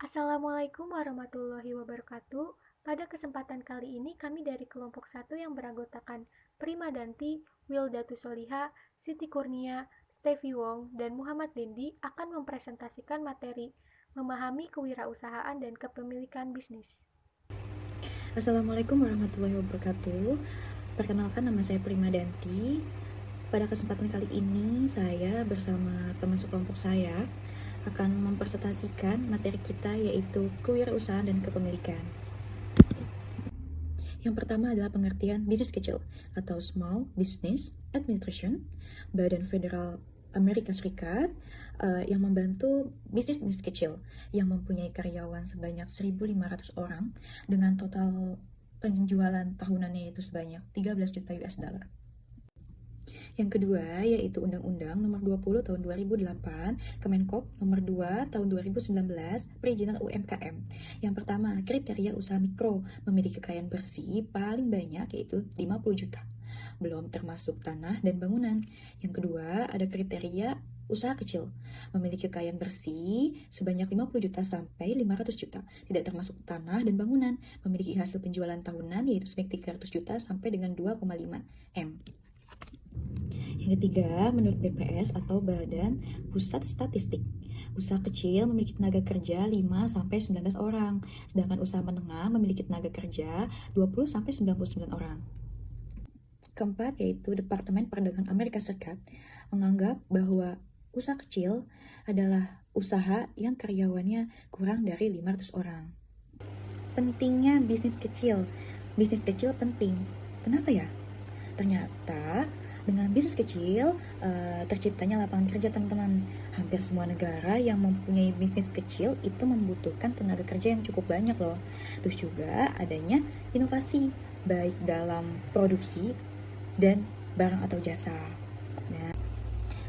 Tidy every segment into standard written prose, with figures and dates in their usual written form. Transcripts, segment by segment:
Assalamualaikum warahmatullahi wabarakatuh. Pada kesempatan kali ini kami dari kelompok 1 yang beranggotakan Prima Danti, Wildatu Soliha, Siti Kurnia, Stevie Wong, dan Muhammad Dendi akan mempresentasikan materi memahami kewirausahaan dan kepemilikan bisnis. Assalamualaikum warahmatullahi wabarakatuh. Perkenalkan, nama saya Prima Danti. Pada kesempatan kali ini, saya bersama teman sekelompok saya akan mempresentasikan materi kita, yaitu kewirausahaan dan kepemilikan. Yang pertama adalah pengertian bisnis kecil atau Small Business Administration, Badan Federal Amerika Serikat yang membantu bisnis kecil yang mempunyai karyawan sebanyak 1.500 orang dengan total penjualan tahunannya yaitu sebanyak 13 juta US dollar. Yang kedua yaitu Undang-Undang Nomor 20 Tahun 2008, Kemenkop Nomor 2 Tahun 2019, Perizinan UMKM. Yang pertama, kriteria usaha mikro memiliki kekayaan bersih paling banyak yaitu 50 juta. Belum termasuk tanah dan bangunan. Yang kedua, ada kriteria usaha kecil memiliki kekayaan bersih sebanyak 50 juta sampai 500 juta, tidak termasuk tanah dan bangunan, memiliki hasil penjualan tahunan yaitu sebanyak 300 juta sampai dengan 2,5 M. Yang ketiga, menurut BPS atau Badan Pusat Statistik, usaha kecil memiliki tenaga kerja 5-19 orang, sedangkan usaha menengah memiliki tenaga kerja 20-99 orang. Keempat, yaitu Departemen Perdagangan Amerika Serikat menganggap bahwa usaha kecil adalah usaha yang karyawannya kurang dari 500 orang. Pentingnya bisnis kecil. Bisnis kecil penting. Kenapa ya? Ternyata dengan bisnis kecil terciptanya lapangan kerja, teman-teman. Hampir semua negara yang mempunyai bisnis kecil itu membutuhkan tenaga kerja yang cukup banyak loh. Terus juga adanya inovasi baik dalam produksi dan barang atau jasa. Nah,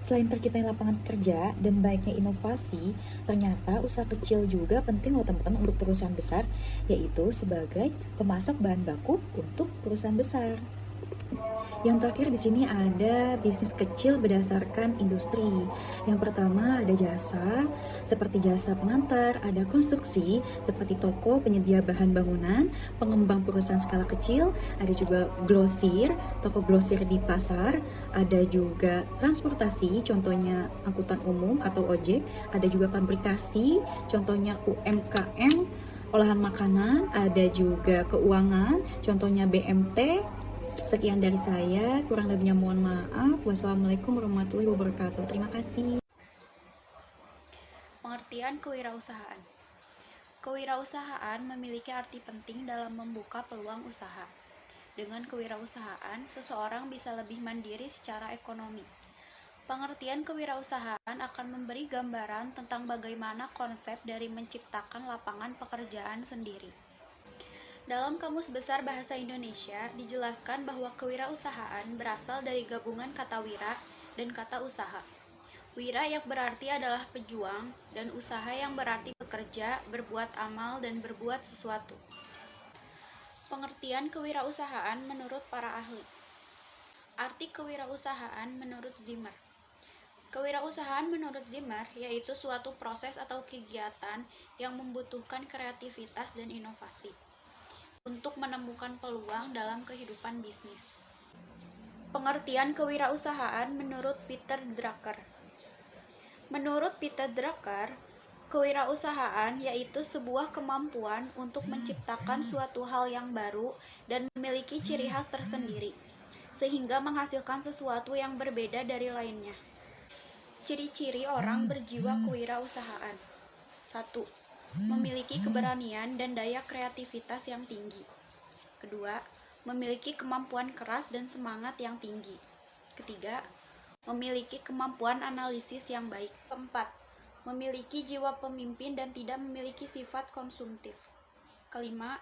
selain terciptanya lapangan kerja dan baiknya inovasi, ternyata usaha kecil juga penting loh teman-teman untuk perusahaan besar, yaitu sebagai pemasok bahan baku untuk perusahaan besar. Yang terakhir di sini ada bisnis kecil berdasarkan industri. Yang pertama ada jasa, seperti jasa pengantar, ada konstruksi, seperti toko penyedia bahan bangunan, pengembang perusahaan skala kecil, ada juga grosir, toko grosir di pasar, ada juga transportasi, contohnya angkutan umum atau ojek, ada juga fabrikasi, contohnya UMKM, olahan makanan, ada juga keuangan, contohnya BMT. Sekian dari saya, kurang lebihnya mohon maaf. Wassalamualaikum warahmatullahi wabarakatuh. Terima kasih. Pengertian kewirausahaan. Kewirausahaan memiliki arti penting dalam membuka peluang usaha. Dengan kewirausahaan, seseorang bisa lebih mandiri secara ekonomi. Pengertian kewirausahaan akan memberi gambaran tentang bagaimana konsep dari menciptakan lapangan pekerjaan sendiri. Dalam Kamus Besar Bahasa Indonesia, dijelaskan bahwa kewirausahaan berasal dari gabungan kata wira dan kata usaha. Wira yang berarti adalah pejuang, dan usaha yang berarti bekerja, berbuat amal, dan berbuat sesuatu. Pengertian kewirausahaan menurut para ahli. Arti kewirausahaan menurut Zimmer. Kewirausahaan menurut Zimmer yaitu suatu proses atau kegiatan yang membutuhkan kreativitas dan inovasi untuk menemukan peluang dalam kehidupan bisnis. Pengertian kewirausahaan menurut Peter Drucker. Menurut Peter Drucker, kewirausahaan yaitu sebuah kemampuan untuk menciptakan suatu hal yang baru dan memiliki ciri khas tersendiri, sehingga menghasilkan sesuatu yang berbeda dari lainnya. Ciri-ciri orang berjiwa kewirausahaan. 1. Memiliki keberanian dan daya kreativitas yang tinggi. Kedua, memiliki kemampuan keras dan semangat yang tinggi. Ketiga, memiliki kemampuan analisis yang baik. Keempat, memiliki jiwa pemimpin dan tidak memiliki sifat konsumtif. Kelima,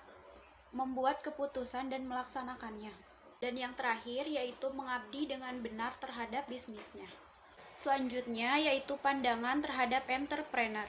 membuat keputusan dan melaksanakannya. Dan yang terakhir yaitu mengabdi dengan benar terhadap bisnisnya. Selanjutnya yaitu pandangan terhadap entrepreneur.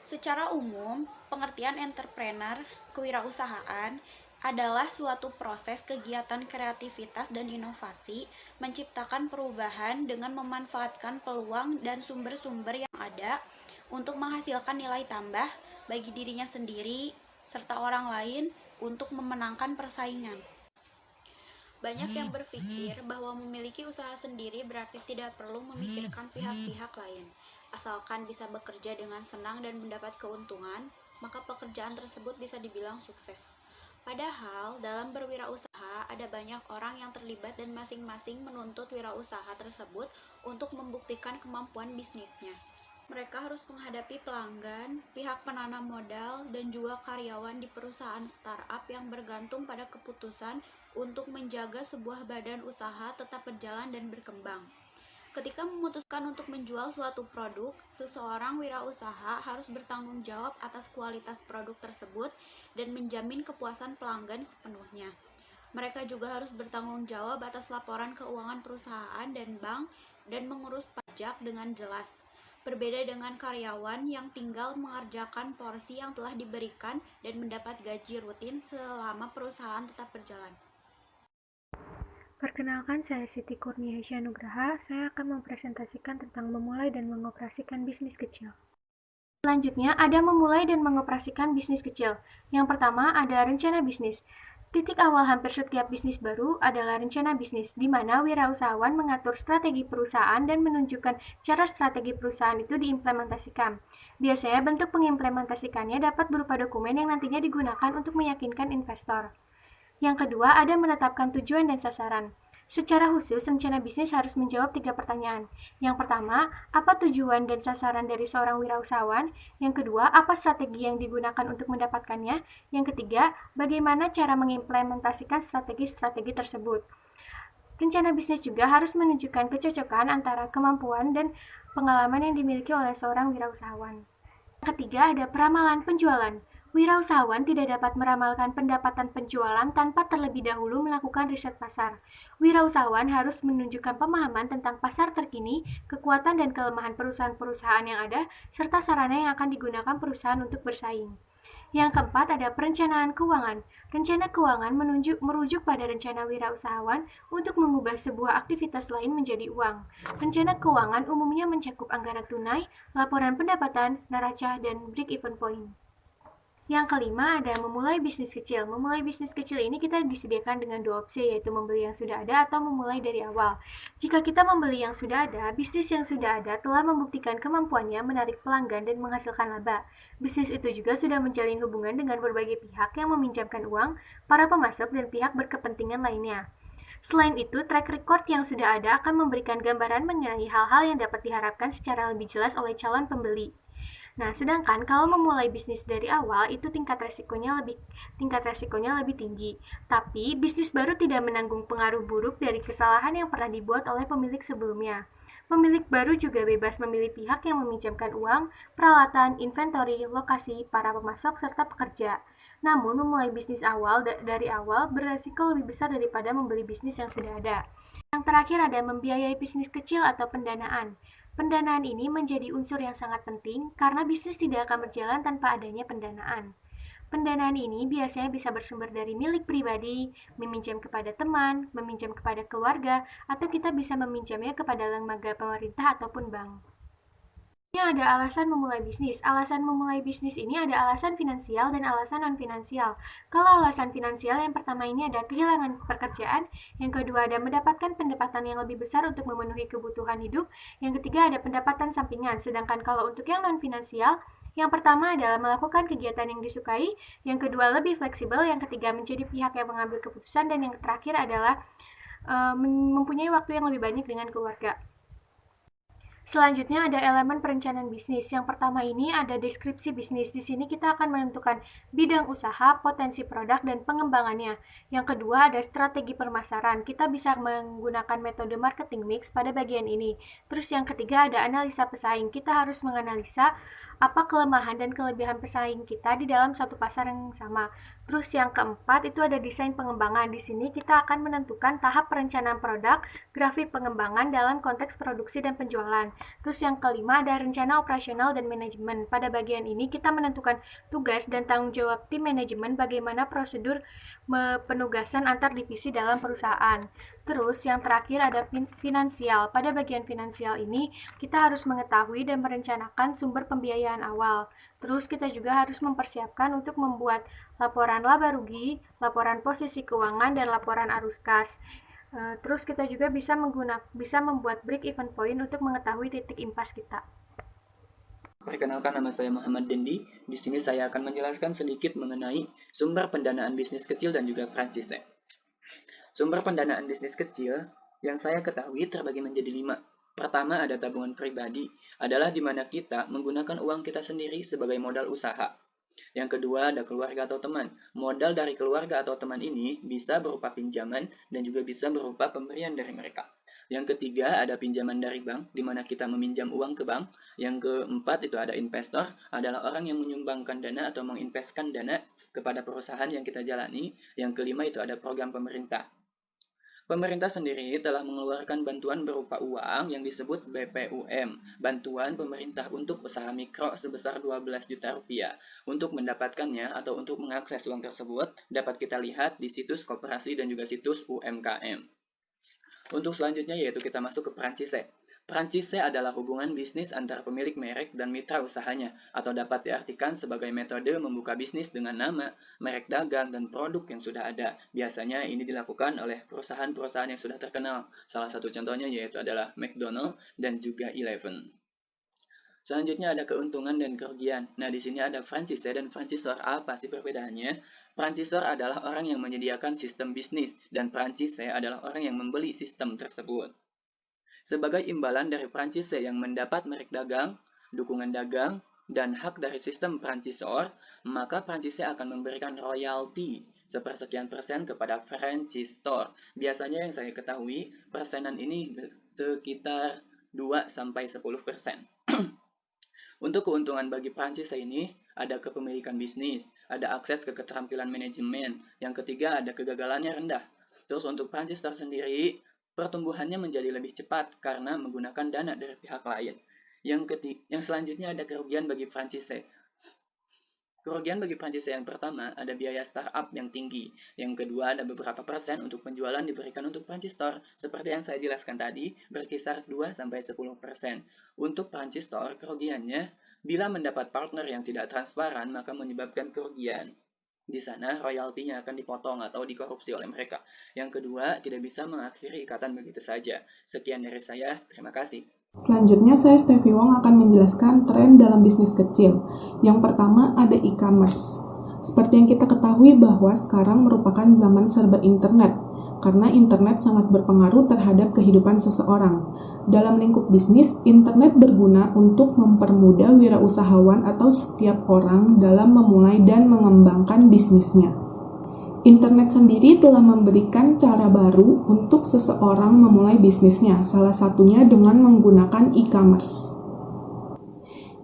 Secara umum, pengertian entrepreneur, kewirausahaan, adalah suatu proses kegiatan kreativitas dan inovasi menciptakan perubahan dengan memanfaatkan peluang dan sumber-sumber yang ada untuk menghasilkan nilai tambah, bagi dirinya sendiri serta orang lain untuk memenangkan persaingan. Banyak yang berpikir bahwa memiliki usaha sendiri berarti tidak perlu memikirkan pihak-pihak lain. Asalkan bisa bekerja dengan senang dan mendapat keuntungan, maka pekerjaan tersebut bisa dibilang sukses. Padahal, dalam berwirausaha ada banyak orang yang terlibat dan masing-masing menuntut wirausaha tersebut untuk membuktikan kemampuan bisnisnya. Mereka harus menghadapi pelanggan, pihak penanam modal, dan juga karyawan di perusahaan startup yang bergantung pada keputusan untuk menjaga sebuah badan usaha tetap berjalan dan berkembang. Ketika memutuskan untuk menjual suatu produk, seseorang wirausaha harus bertanggung jawab atas kualitas produk tersebut dan menjamin kepuasan pelanggan sepenuhnya. Mereka juga harus bertanggung jawab atas laporan keuangan perusahaan dan bank dan mengurus pajak dengan jelas. Berbeda dengan karyawan yang tinggal mengerjakan porsi yang telah diberikan dan mendapat gaji rutin selama perusahaan tetap berjalan. Perkenalkan, saya Siti Kurnia Nugraha. Saya akan mempresentasikan tentang memulai dan mengoperasikan bisnis kecil. Selanjutnya, ada memulai dan mengoperasikan bisnis kecil. Yang pertama, ada rencana bisnis. Titik awal hampir setiap bisnis baru adalah rencana bisnis, di mana wirausahawan mengatur strategi perusahaan dan menunjukkan cara strategi perusahaan itu diimplementasikan. Biasanya bentuk pengimplementasikannya dapat berupa dokumen yang nantinya digunakan untuk meyakinkan investor. Yang kedua, ada menetapkan tujuan dan sasaran. Secara khusus, rencana bisnis harus menjawab 3 pertanyaan. Yang pertama, apa tujuan dan sasaran dari seorang wirausahawan? Yang kedua, apa strategi yang digunakan untuk mendapatkannya? Yang ketiga, bagaimana cara mengimplementasikan strategi-strategi tersebut? Rencana bisnis juga harus menunjukkan kecocokan antara kemampuan dan pengalaman yang dimiliki oleh seorang wirausahawan. Yang ketiga, ada peramalan penjualan. Wirausahawan tidak dapat meramalkan pendapatan penjualan tanpa terlebih dahulu melakukan riset pasar. Wirausahawan harus menunjukkan pemahaman tentang pasar terkini, kekuatan dan kelemahan perusahaan-perusahaan yang ada, serta sarana yang akan digunakan perusahaan untuk bersaing. Yang keempat, ada perencanaan keuangan. Rencana keuangan merujuk pada rencana wirausahawan untuk mengubah sebuah aktivitas lain menjadi uang. Rencana keuangan umumnya mencakup anggaran tunai, laporan pendapatan, neraca, dan break-even point. Yang kelima, ada memulai bisnis kecil. Memulai bisnis kecil ini kita disediakan dengan 2 opsi, yaitu membeli yang sudah ada atau memulai dari awal. Jika kita membeli yang sudah ada, bisnis yang sudah ada telah membuktikan kemampuannya menarik pelanggan dan menghasilkan laba. Bisnis itu juga sudah menjalin hubungan dengan berbagai pihak yang meminjamkan uang, para pemasok, dan pihak berkepentingan lainnya. Selain itu, track record yang sudah ada akan memberikan gambaran mengenai hal-hal yang dapat diharapkan secara lebih jelas oleh calon pembeli. Nah, sedangkan kalau memulai bisnis dari awal itu tingkat resikonya lebih tinggi. Tapi bisnis baru tidak menanggung pengaruh buruk dari kesalahan yang pernah dibuat oleh pemilik sebelumnya. Pemilik baru juga bebas memilih pihak yang meminjamkan uang, peralatan, inventory, lokasi, para pemasok, serta pekerja. Namun, memulai bisnis dari awal beresiko lebih besar daripada membeli bisnis yang sudah ada. Yang terakhir ada membiayai bisnis kecil atau pendanaan. Pendanaan ini menjadi unsur yang sangat penting karena bisnis tidak akan berjalan tanpa adanya pendanaan. Pendanaan ini biasanya bisa bersumber dari milik pribadi, meminjam kepada teman, meminjam kepada keluarga, atau kita bisa meminjamnya kepada lembaga pemerintah ataupun bank. Ini ada alasan memulai bisnis. Alasan memulai bisnis ini ada alasan finansial dan alasan non-finansial. Kalau alasan finansial, yang pertama ini ada kehilangan pekerjaan, yang kedua ada mendapatkan pendapatan yang lebih besar untuk memenuhi kebutuhan hidup, yang ketiga ada pendapatan sampingan. Sedangkan kalau untuk yang non-finansial, yang pertama adalah melakukan kegiatan yang disukai, yang kedua lebih fleksibel, yang ketiga menjadi pihak yang mengambil keputusan, dan yang terakhir adalah mempunyai waktu yang lebih banyak dengan keluarga. Selanjutnya ada elemen perencanaan bisnis. Yang pertama ini ada deskripsi bisnis. Di sini kita akan menentukan bidang usaha, potensi produk, dan pengembangannya. Yang kedua ada strategi pemasaran. Kita bisa menggunakan metode marketing mix pada bagian ini. Terus yang ketiga ada analisa pesaing. Kita harus menganalisa apa kelemahan dan kelebihan pesaing kita di dalam satu pasar yang sama. Terus yang keempat itu ada desain pengembangan. Di sini kita akan menentukan tahap perencanaan produk, grafik pengembangan dalam konteks produksi dan penjualan. Terus yang kelima ada rencana operasional dan manajemen. Pada bagian ini kita menentukan tugas dan tanggung jawab tim manajemen bagaimana prosedur penugasan antar divisi dalam perusahaan. Terus yang terakhir ada finansial. Pada bagian finansial ini kita harus mengetahui dan merencanakan sumber pembiayaan pekerjaan awal. Terus kita juga harus mempersiapkan untuk membuat laporan laba rugi, laporan posisi keuangan, dan laporan arus kas. Terus kita juga bisa membuat break even point untuk mengetahui titik impas kita. Perkenalkan, nama saya Muhammad Dendi. Di sini saya akan menjelaskan sedikit mengenai sumber pendanaan bisnis kecil dan juga franchise. Sumber pendanaan bisnis kecil yang saya ketahui terbagi menjadi 5. Pertama, ada tabungan pribadi, adalah di mana kita menggunakan uang kita sendiri sebagai modal usaha. Yang kedua, ada keluarga atau teman. Modal dari keluarga atau teman ini bisa berupa pinjaman dan juga bisa berupa pemberian dari mereka. Yang ketiga, ada pinjaman dari bank, di mana kita meminjam uang ke bank. Yang keempat, itu ada investor, adalah orang yang menyumbangkan dana atau menginvestkan dana kepada perusahaan yang kita jalani. Yang kelima, itu ada program pemerintah. Pemerintah sendiri telah mengeluarkan bantuan berupa uang yang disebut BPUM, bantuan pemerintah untuk usaha mikro sebesar 12 juta rupiah. Untuk mendapatkannya atau untuk mengakses uang tersebut, dapat kita lihat di situs koperasi dan juga situs UMKM. Untuk selanjutnya yaitu kita masuk ke franchise. Franchise adalah hubungan bisnis antara pemilik merek dan mitra usahanya, atau dapat diartikan sebagai metode membuka bisnis dengan nama, merek dagang, dan produk yang sudah ada. Biasanya ini dilakukan oleh perusahaan-perusahaan yang sudah terkenal. Salah satu contohnya yaitu adalah McDonald dan juga Eleven. Selanjutnya ada keuntungan dan kerugian. Nah, di sini ada franchise dan franchisor. Apa sih perbedaannya? Franchisor adalah orang yang menyediakan sistem bisnis, dan franchise adalah orang yang membeli sistem tersebut. Sebagai imbalan dari franchise yang mendapat merek dagang, dukungan dagang, dan hak dari sistem franchisor, maka franchise akan memberikan royalti sepersekian persen kepada franchisor. Biasanya yang saya ketahui, persenan ini sekitar 2-10%. Untuk keuntungan bagi franchise ini, ada kepemilikan bisnis, ada akses ke keterampilan manajemen, yang ketiga ada kegagalannya rendah. Terus untuk franchisor sendiri, pertumbuhannya menjadi lebih cepat karena menggunakan dana dari pihak lain. Yang selanjutnya ada kerugian bagi franchise. Kerugian bagi franchise yang pertama ada biaya startup yang tinggi. Yang kedua ada beberapa persen untuk penjualan diberikan untuk franchisor. Seperti yang saya jelaskan tadi, berkisar 2-10%. Untuk franchisor, kerugiannya bila mendapat partner yang tidak transparan maka menyebabkan kerugian. Di sana, royaltinya akan dipotong atau dikorupsi oleh mereka. Yang kedua, tidak bisa mengakhiri ikatan begitu saja. Sekian dari saya, terima kasih. Selanjutnya, saya Steffi Wong akan menjelaskan tren dalam bisnis kecil. Yang pertama, ada e-commerce. Seperti yang kita ketahui bahwa sekarang merupakan zaman serba internet, karena internet sangat berpengaruh terhadap kehidupan seseorang. Dalam lingkup bisnis, internet berguna untuk mempermudah wirausahawan atau setiap orang dalam memulai dan mengembangkan bisnisnya. Internet sendiri telah memberikan cara baru untuk seseorang memulai bisnisnya, salah satunya dengan menggunakan e-commerce.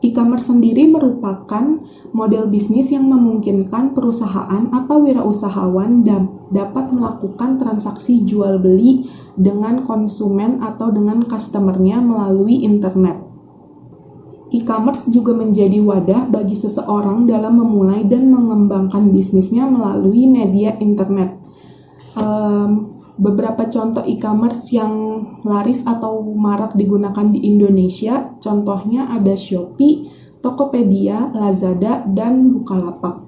E-commerce sendiri merupakan model bisnis yang memungkinkan perusahaan atau wirausahawan dapat melakukan transaksi jual beli dengan konsumen atau dengan customer-nya melalui internet. E-commerce juga menjadi wadah bagi seseorang dalam memulai dan mengembangkan bisnisnya melalui media internet. Beberapa contoh e-commerce yang laris atau marak digunakan di Indonesia, contohnya ada Shopee, Tokopedia, Lazada, dan Bukalapak.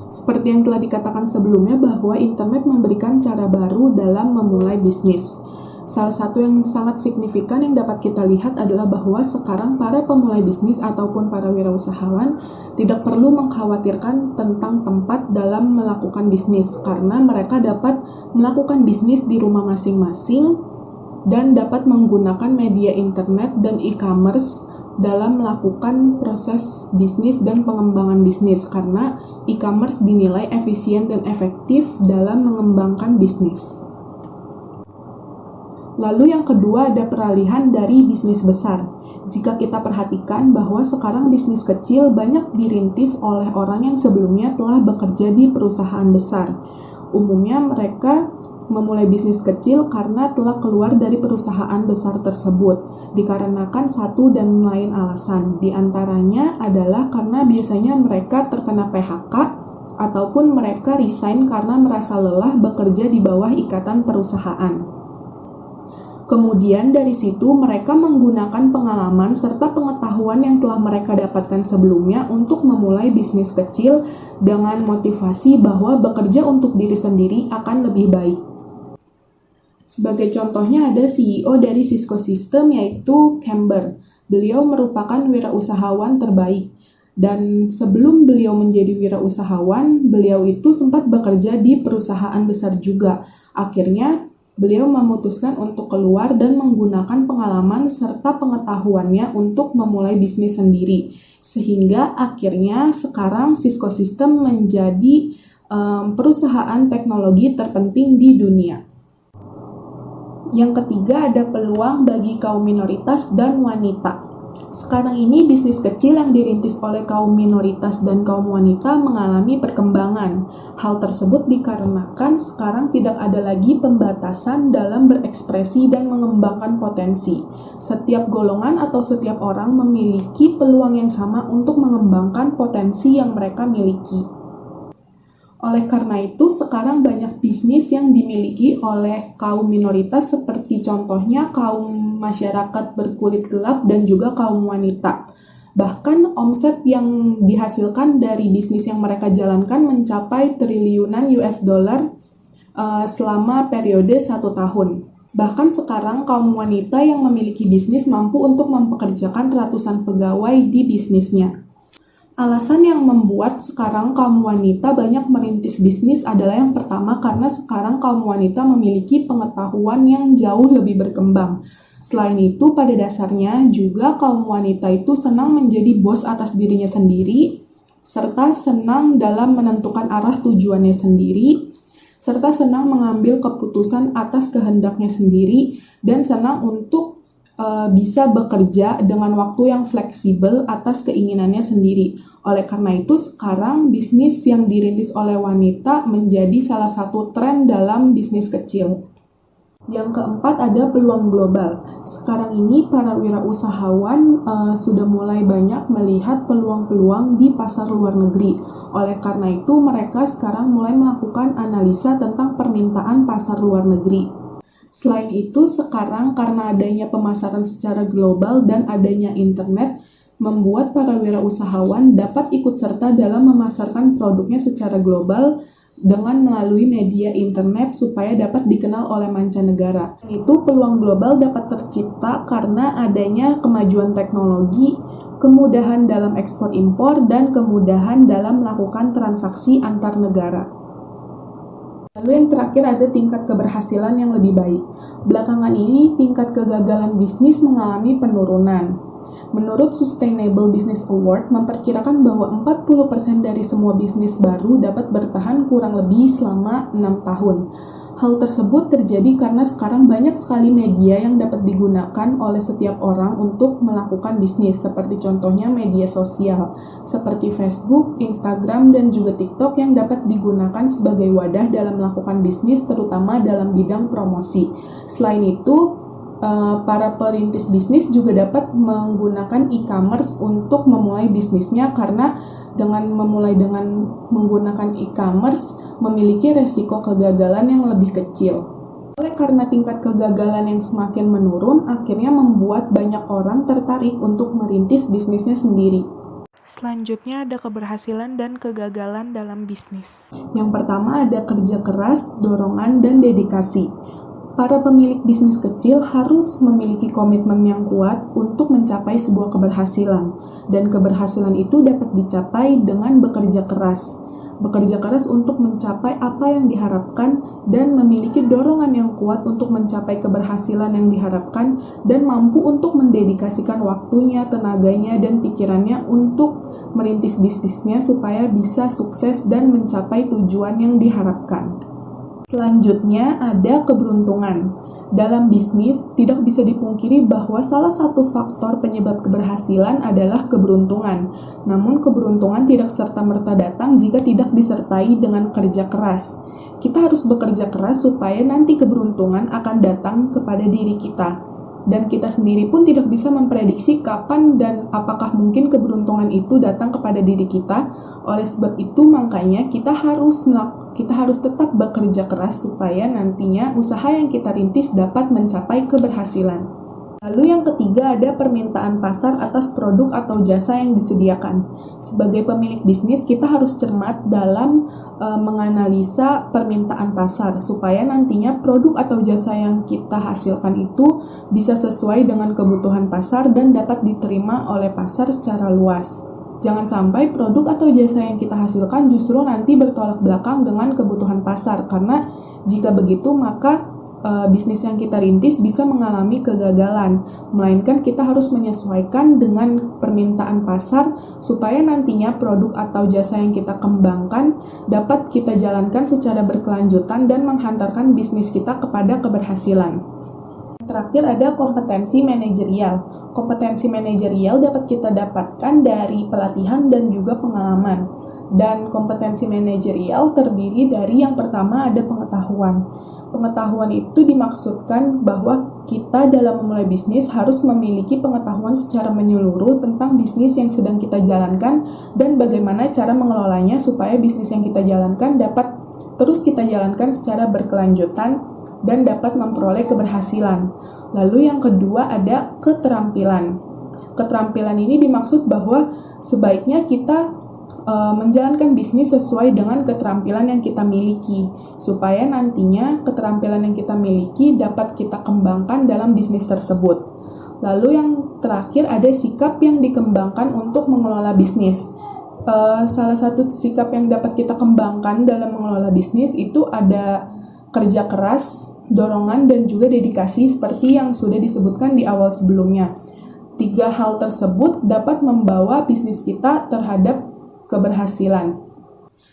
Seperti yang telah dikatakan sebelumnya bahwa internet memberikan cara baru dalam memulai bisnis. Salah satu yang sangat signifikan yang dapat kita lihat adalah bahwa sekarang para pemulai bisnis ataupun para wirausahawan tidak perlu mengkhawatirkan tentang tempat dalam melakukan bisnis karena mereka dapat melakukan bisnis di rumah masing-masing dan dapat menggunakan media internet dan e-commerce dalam melakukan proses bisnis dan pengembangan bisnis karena e-commerce dinilai efisien dan efektif dalam mengembangkan bisnis. Lalu yang kedua ada peralihan dari bisnis besar. Jika kita perhatikan bahwa sekarang bisnis kecil banyak dirintis oleh orang yang sebelumnya telah bekerja di perusahaan besar. Umumnya mereka memulai bisnis kecil karena telah keluar dari perusahaan besar tersebut, dikarenakan satu dan lain alasan. Di antaranya adalah karena biasanya mereka terkena PHK ataupun mereka resign karena merasa lelah bekerja di bawah ikatan perusahaan. Kemudian dari situ mereka menggunakan pengalaman serta pengetahuan yang telah mereka dapatkan sebelumnya untuk memulai bisnis kecil dengan motivasi bahwa bekerja untuk diri sendiri akan lebih baik. Sebagai contohnya ada CEO dari Cisco System yaitu Camber. Beliau merupakan wirausahawan terbaik. Dan sebelum beliau menjadi wirausahawan, beliau itu sempat bekerja di perusahaan besar juga. Akhirnya, beliau memutuskan untuk keluar dan menggunakan pengalaman serta pengetahuannya untuk memulai bisnis sendiri. Sehingga akhirnya sekarang Cisco System menjadi perusahaan teknologi terpenting di dunia. Yang ketiga ada peluang bagi kaum minoritas dan wanita. Sekarang ini bisnis kecil yang dirintis oleh kaum minoritas dan kaum wanita mengalami perkembangan. Hal tersebut dikarenakan sekarang tidak ada lagi pembatasan dalam berekspresi dan mengembangkan potensi. Setiap golongan atau setiap orang memiliki peluang yang sama untuk mengembangkan potensi yang mereka miliki. Oleh karena itu, sekarang banyak bisnis yang dimiliki oleh kaum minoritas seperti contohnya kaum masyarakat berkulit gelap dan juga kaum wanita. Bahkan omset yang dihasilkan dari bisnis yang mereka jalankan mencapai triliunan US dollar selama periode 1 tahun. Bahkan sekarang kaum wanita yang memiliki bisnis mampu untuk mempekerjakan ratusan pegawai di bisnisnya. Alasan yang membuat sekarang kaum wanita banyak merintis bisnis adalah yang pertama karena sekarang kaum wanita memiliki pengetahuan yang jauh lebih berkembang. Selain itu, pada dasarnya juga kaum wanita itu senang menjadi bos atas dirinya sendiri, serta senang dalam menentukan arah tujuannya sendiri, serta senang mengambil keputusan atas kehendaknya sendiri, dan senang untuk bisa bekerja dengan waktu yang fleksibel atas keinginannya sendiri. Oleh karena itu, sekarang bisnis yang dirintis oleh wanita menjadi salah satu tren dalam bisnis kecil. Yang keempat ada peluang global. Sekarang ini para wirausahawan sudah mulai banyak melihat peluang-peluang di pasar luar negeri. Oleh karena itu, mereka sekarang mulai melakukan analisa tentang permintaan pasar luar negeri. Selain itu, sekarang karena adanya pemasaran secara global dan adanya internet, membuat para wirausahawan dapat ikut serta dalam memasarkan produknya secara global dengan melalui media internet supaya dapat dikenal oleh mancanegara. Itu peluang global dapat tercipta karena adanya kemajuan teknologi, kemudahan dalam ekspor impor, dan kemudahan dalam melakukan transaksi antar negara. Lalu yang terakhir ada tingkat keberhasilan yang lebih baik. Belakangan ini tingkat kegagalan bisnis mengalami penurunan. Menurut Sustainable Business Award memperkirakan bahwa 40% dari semua bisnis baru dapat bertahan kurang lebih selama 6 tahun. Hal tersebut terjadi karena sekarang banyak sekali media yang dapat digunakan oleh setiap orang untuk melakukan bisnis, seperti contohnya media sosial, seperti Facebook, Instagram, dan juga TikTok yang dapat digunakan sebagai wadah dalam melakukan bisnis, terutama dalam bidang promosi. Selain itu, para perintis bisnis juga dapat menggunakan e-commerce untuk memulai bisnisnya karena dengan memulai dengan menggunakan e-commerce memiliki resiko kegagalan yang lebih kecil. Oleh karena tingkat kegagalan yang semakin menurun, akhirnya membuat banyak orang tertarik untuk merintis bisnisnya sendiri. Selanjutnya ada keberhasilan dan kegagalan dalam bisnis. Yang pertama ada kerja keras, dorongan, dan dedikasi. Para pemilik bisnis kecil harus memiliki komitmen yang kuat untuk mencapai sebuah keberhasilan, dan keberhasilan itu dapat dicapai dengan bekerja keras. Bekerja keras untuk mencapai apa yang diharapkan dan memiliki dorongan yang kuat untuk mencapai keberhasilan yang diharapkan dan mampu untuk mendedikasikan waktunya, tenaganya, dan pikirannya untuk merintis bisnisnya supaya bisa sukses dan mencapai tujuan yang diharapkan. Selanjutnya ada keberuntungan. Dalam bisnis, tidak bisa dipungkiri bahwa salah satu faktor penyebab keberhasilan adalah keberuntungan. Namun keberuntungan tidak serta-merta datang jika tidak disertai dengan kerja keras. Kita harus bekerja keras supaya nanti keberuntungan akan datang kepada diri kita. dan kita sendiri pun tidak bisa memprediksi kapan dan apakah mungkin keberuntungan itu datang kepada diri kita. Oleh sebab itu, makanya kita harus tetap bekerja keras supaya nantinya usaha yang kita rintis dapat mencapai keberhasilan. Lalu yang ketiga ada permintaan pasar atas produk atau jasa yang disediakan. Sebagai pemilik bisnis, kita harus cermat dalam menganalisa permintaan pasar supaya nantinya produk atau jasa yang kita hasilkan itu bisa sesuai dengan kebutuhan pasar dan dapat diterima oleh pasar secara luas. Jangan sampai produk atau jasa yang kita hasilkan justru nanti bertolak belakang dengan kebutuhan pasar, karena jika begitu maka bisnis yang kita rintis bisa mengalami kegagalan, melainkan kita harus menyesuaikan dengan permintaan pasar supaya nantinya produk atau jasa yang kita kembangkan dapat kita jalankan secara berkelanjutan dan menghantarkan bisnis kita kepada keberhasilan. Terakhir ada kompetensi manajerial. Kompetensi manajerial dapat kita dapatkan dari pelatihan dan juga pengalaman. Dan kompetensi manajerial terdiri dari yang pertama ada pengetahuan. Pengetahuan itu dimaksudkan bahwa kita dalam memulai bisnis harus memiliki pengetahuan secara menyeluruh tentang bisnis yang sedang kita jalankan dan bagaimana cara mengelolanya supaya bisnis yang kita jalankan dapat terus kita jalankan secara berkelanjutan dan dapat memperoleh keberhasilan. Lalu yang kedua ada keterampilan. Keterampilan ini dimaksud bahwa sebaiknya kita menjalankan bisnis sesuai dengan keterampilan yang kita miliki, supaya nantinya keterampilan yang kita miliki dapat kita kembangkan dalam bisnis tersebut. Lalu yang terakhir ada sikap yang dikembangkan untuk mengelola bisnis. Salah satu sikap yang dapat kita kembangkan dalam mengelola bisnis itu ada kerja keras, dorongan, dan juga dedikasi seperti yang sudah disebutkan di awal sebelumnya. 3 hal tersebut dapat membawa bisnis kita terhadap keberhasilan.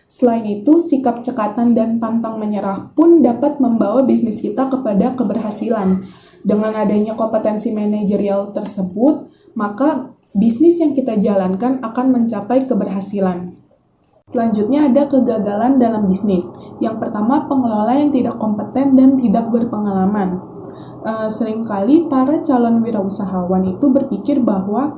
Selain itu, sikap cekatan dan pantang menyerah pun dapat membawa bisnis kita kepada keberhasilan. Dengan adanya kompetensi manajerial tersebut, maka bisnis yang kita jalankan akan mencapai keberhasilan. Selanjutnya ada kegagalan dalam bisnis. Yang pertama, pengelola yang tidak kompeten dan tidak berpengalaman. Seringkali para calon wirausahawan itu berpikir bahwa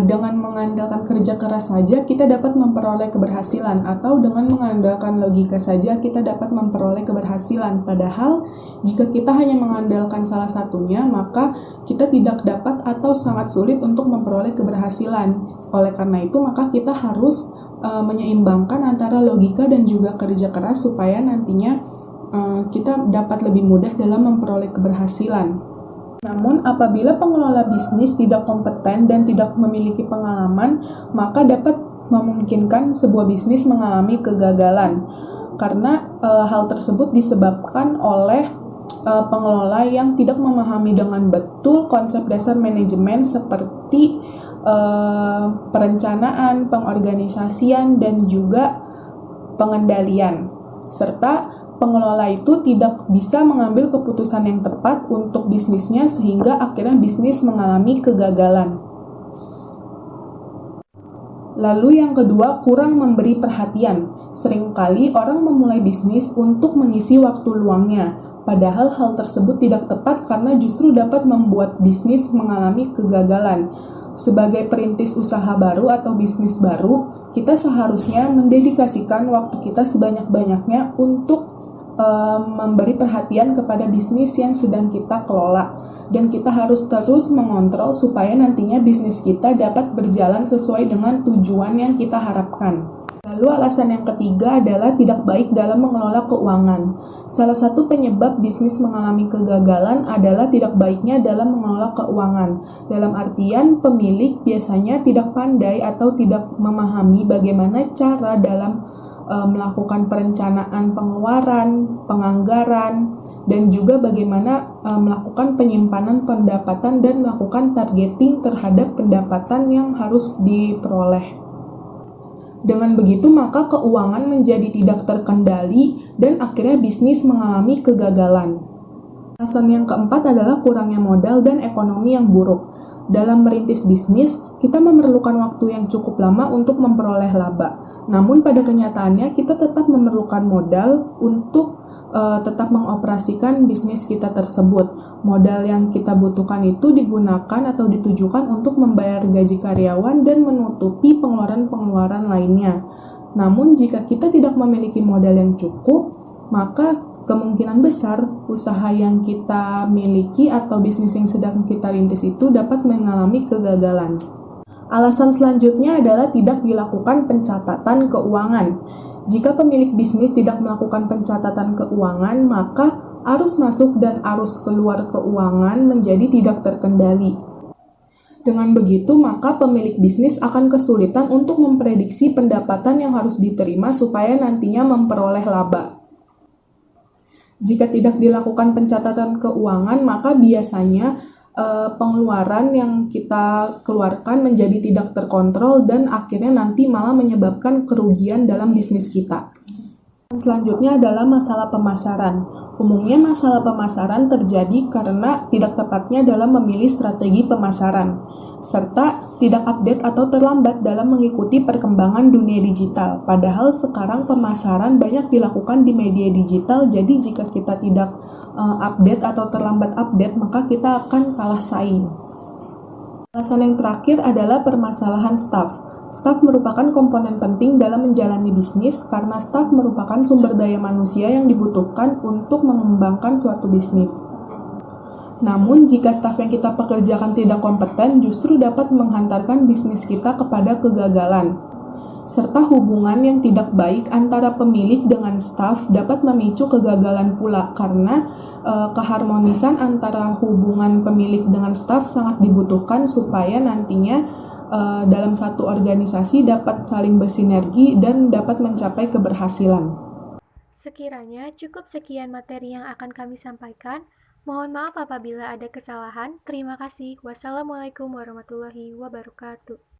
dengan mengandalkan kerja keras saja kita dapat memperoleh keberhasilan, atau dengan mengandalkan logika saja kita dapat memperoleh keberhasilan. Padahal jika kita hanya mengandalkan salah satunya, maka kita tidak dapat atau sangat sulit untuk memperoleh keberhasilan. Oleh karena itu, maka kita harus menyeimbangkan antara logika dan juga kerja keras supaya nantinya kita dapat lebih mudah dalam memperoleh keberhasilan. Namun, apabila pengelola bisnis tidak kompeten dan tidak memiliki pengalaman, maka dapat memungkinkan sebuah bisnis mengalami kegagalan. Karena hal tersebut disebabkan oleh pengelola yang tidak memahami dengan betul konsep dasar manajemen seperti perencanaan, pengorganisasian, dan juga pengendalian. Serta pengelola itu tidak bisa mengambil keputusan yang tepat untuk bisnisnya sehingga akhirnya bisnis mengalami kegagalan. Lalu yang kedua, kurang memberi perhatian. Seringkali orang memulai bisnis untuk mengisi waktu luangnya, padahal hal tersebut tidak tepat karena justru dapat membuat bisnis mengalami kegagalan. Sebagai perintis usaha baru atau bisnis baru, kita seharusnya mendedikasikan waktu kita sebanyak-banyaknya untuk memberi perhatian kepada bisnis yang sedang kita kelola. Dan kita harus terus mengontrol supaya nantinya bisnis kita dapat berjalan sesuai dengan tujuan yang kita harapkan. Lalu alasan yang ketiga adalah tidak baik dalam mengelola keuangan. Salah satu penyebab bisnis mengalami kegagalan adalah tidak baiknya dalam mengelola keuangan. Dalam artian pemilik biasanya tidak pandai atau tidak memahami bagaimana cara dalam melakukan perencanaan pengeluaran, penganggaran, dan juga bagaimana melakukan penyimpanan pendapatan dan melakukan targeting terhadap pendapatan yang harus diperoleh. Dengan begitu, maka keuangan menjadi tidak terkendali dan akhirnya bisnis mengalami kegagalan. Alasan yang keempat adalah kurangnya modal dan ekonomi yang buruk. Dalam merintis bisnis, kita memerlukan waktu yang cukup lama untuk memperoleh laba. Namun pada kenyataannya kita tetap memerlukan modal untuk tetap mengoperasikan bisnis kita tersebut. Modal yang kita butuhkan itu digunakan atau ditujukan untuk membayar gaji karyawan dan menutupi pengeluaran-pengeluaran lainnya. Namun jika kita tidak memiliki modal yang cukup, maka kemungkinan besar usaha yang kita miliki atau bisnis yang sedang kita rintis itu dapat mengalami kegagalan. Alasan selanjutnya adalah tidak dilakukan pencatatan keuangan. Jika pemilik bisnis tidak melakukan pencatatan keuangan, maka arus masuk dan arus keluar keuangan menjadi tidak terkendali. Dengan begitu, maka pemilik bisnis akan kesulitan untuk memprediksi pendapatan yang harus diterima supaya nantinya memperoleh laba. Jika tidak dilakukan pencatatan keuangan, maka biasanya pengeluaran yang kita keluarkan menjadi tidak terkontrol dan akhirnya nanti malah menyebabkan kerugian dalam bisnis kita. Selanjutnya adalah masalah pemasaran. Umumnya masalah pemasaran terjadi karena tidak tepatnya dalam memilih strategi pemasaran, serta tidak update atau terlambat dalam mengikuti perkembangan dunia digital. Padahal sekarang pemasaran banyak dilakukan di media digital, jadi jika kita tidak update atau terlambat update, maka kita akan kalah saing. Alasan yang terakhir adalah permasalahan staff. Staf merupakan komponen penting dalam menjalani bisnis karena staf merupakan sumber daya manusia yang dibutuhkan untuk mengembangkan suatu bisnis. Namun, jika staf yang kita pekerjakan tidak kompeten, justru dapat menghantarkan bisnis kita kepada kegagalan. Serta hubungan yang tidak baik antara pemilik dengan staf dapat memicu kegagalan pula karena keharmonisan antara hubungan pemilik dengan staf sangat dibutuhkan supaya nantinya dalam satu organisasi dapat saling bersinergi dan dapat mencapai keberhasilan. Sekiranya cukup sekian materi yang akan kami sampaikan. Mohon maaf apabila ada kesalahan. Terima kasih. Wassalamualaikum warahmatullahi wabarakatuh.